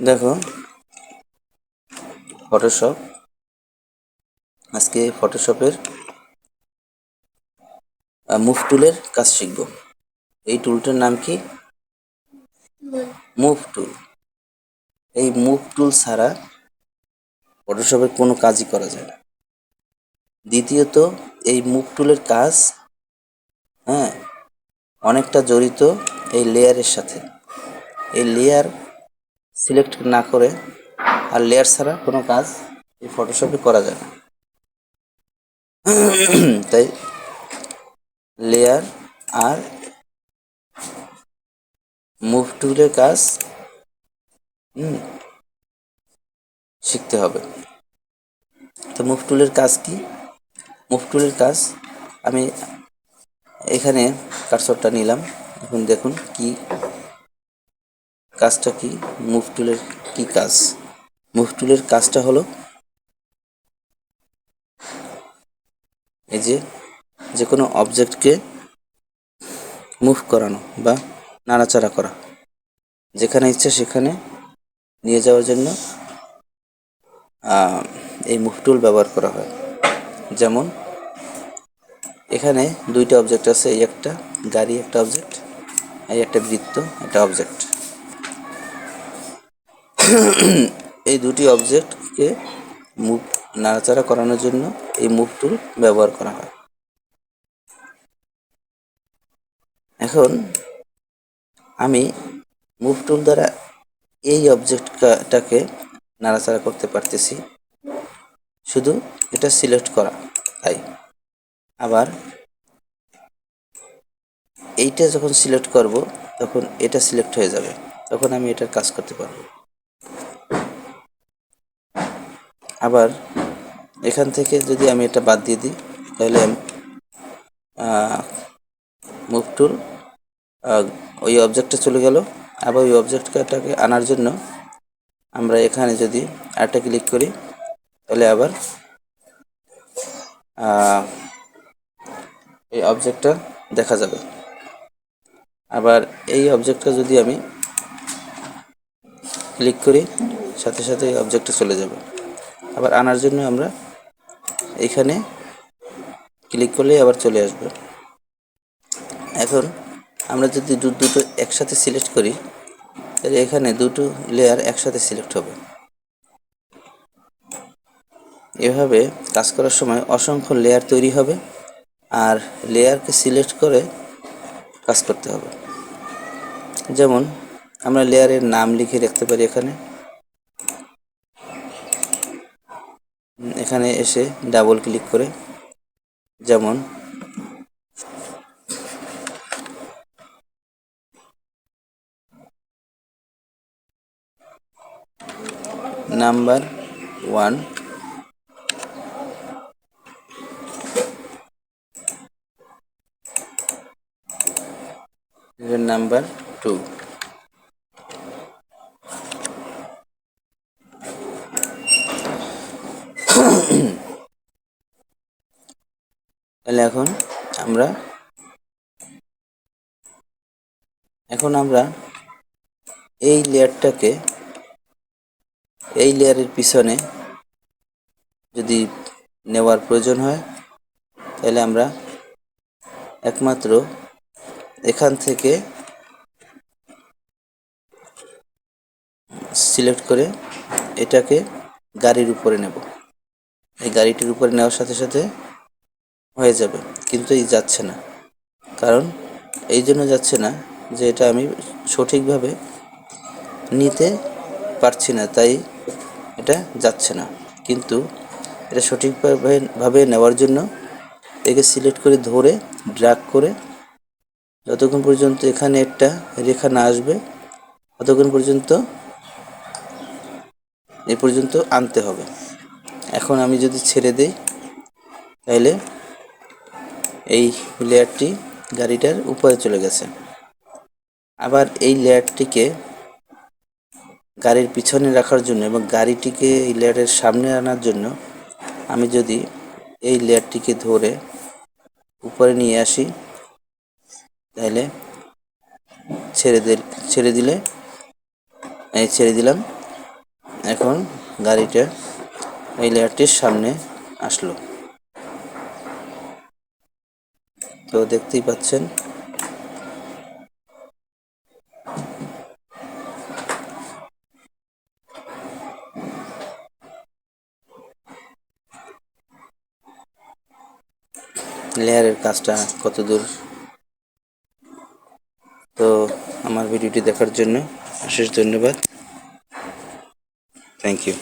দেখো, ফটোশপ। আজকে ফটোশপের মুভ টুলের কাজ শিখব। এই টুলটার নাম কি? Move tool. এই মুভ টুল ছাড়া ফটোশপের কোনো কাজই করা যায় না। দ্বিতীয়ত, এই মুভ টুলের কাজ অনেকটা জড়িত এই লেয়ারের সাথে। এই লেয়ার সিলেক্ট না করে আর লেয়ার ছাড়া কোনো কাজ এই ফটোশপে করা যায় না। তাই লেয়ার আর মুভ টুলের কাজ শিখতে হবে। তো মুভ টুলের কাজ কি? মুভ টুলের কাজ, আমি এখানে কার্সরটা নিলাম। এখন দেখুন কি কাজটা কি, মুভ টুলের কি কাজ। মুভ টুলের কাজটা হলো এই যে কোনো অবজেক্টকে মুভ করানো বা নাড়াচাড়া করা, যেখানে ইচ্ছা সেখানে নিয়ে যাওয়ার জন্য এই মুভ টুল ব্যবহার করা হয়। যেমন এখানে দুইটা অবজেক্ট আছে, এই একটা গাড়ি একটা অবজেক্ট, এই একটা বৃত্ত একটা অবজেক্ট। এই দুটি অবজেক্টকে মুভ নাড়াচাড়া করানোর জন্য এই মুভ টুল ব্যবহার করা হয়। এখন আমি মুভ টুল দ্বারা এই অবজেক্টটাকে নাড়াচাড়া করতে পারতেছি, শুধু এটা সিলেক্ট করা। তাই আবার এইটা যখন সিলেক্ট করব তখন এটা সিলেক্ট হয়ে যাবে, তখন আমি এটার কাজ করতে পারবো। আবার এখান থেকে যদি আমি এটা বাদ দিয়ে দিই তাহলে মুভ টুল ওই অবজেক্টটা চলে গেল। আবার ওই অবজেক্টটাকে আনার জন্য আমরা এখানে যদি আরেকটা ক্লিক করি তাহলে আবার এই অবজেক্টটা দেখা যাবে। আবার এই অবজেক্টটা যদি আমি ক্লিক করি সাথে সাথে এই অবজেক্টটা চলে যাবে। আবার আনার জন্য আমরা এখানে ক্লিক করলেই আবার চলে আসবে। এখন আমরা যদি দুটো একসাথে সিলেক্ট করি তাহলে এখানে দুটো লেয়ার একসাথে সিলেক্ট হবে। এভাবে কাজ করার সময় অসংখ্য লেয়ার তৈরি হবে, আর লেয়ারকে সিলেক্ট করে কাজ করতে হবে। যেমন আমরা লেয়ারের নাম লিখে রাখতে পারি। এখানে এসে ডাবল ক্লিক করে, যেমন নাম্বার 1, নাম্বার 2। তাহলে এখন আমরা এই লেয়ারটাকে, এই লেয়ারের পিছনে যদি নেওয়ার প্রয়োজন হয় তাহলে আমরা একমাত্র এখান থেকে সিলেক্ট করে এটাকে গাড়ির উপরে নেব। এই গাড়িটির উপরে নেওয়ার সাথে সাথে হয়ে যাবে, কিন্তু এই যাচ্ছে না। কারণ এই জন্য যাচ্ছে না যে এটা আমি সঠিকভাবে নিতে পারছি না, তাই এটা যাচ্ছে না। কিন্তু এটা সঠিকভাবে নেওয়ার জন্য একে সিলেক্ট করে ধরে ড্র্যাগ করে যতক্ষণ পর্যন্ত এখানে একটা রেখা না আসবে ততক্ষণ পর্যন্ত এ পর্যন্ত আনতে হবে। এখন আমি যদি ছেড়ে দেই তাহলে এই লেয়ারটি গাড়িটার উপরে চলে গেছে। আবার এই লেয়ারটিকে গাড়ির পিছনে রাখার জন্য এবং গাড়িটিকে এই লেয়ারের সামনে আনার জন্য আমি যদি এই লেয়ারটিকে ধরে উপরে নিয়ে আসি তাহলে ছেড়ে দিলে ছেড়ে দিলাম। এখন গাড়িটা এই লেয়ারটির সামনে আসলো। তো দেখতেই পাচ্ছেন লেয়ারের কাজটা কত দূর। তো আমার ভিডিওটি দেখার জন্য অশেষ ধন্যবাদ। Thank you.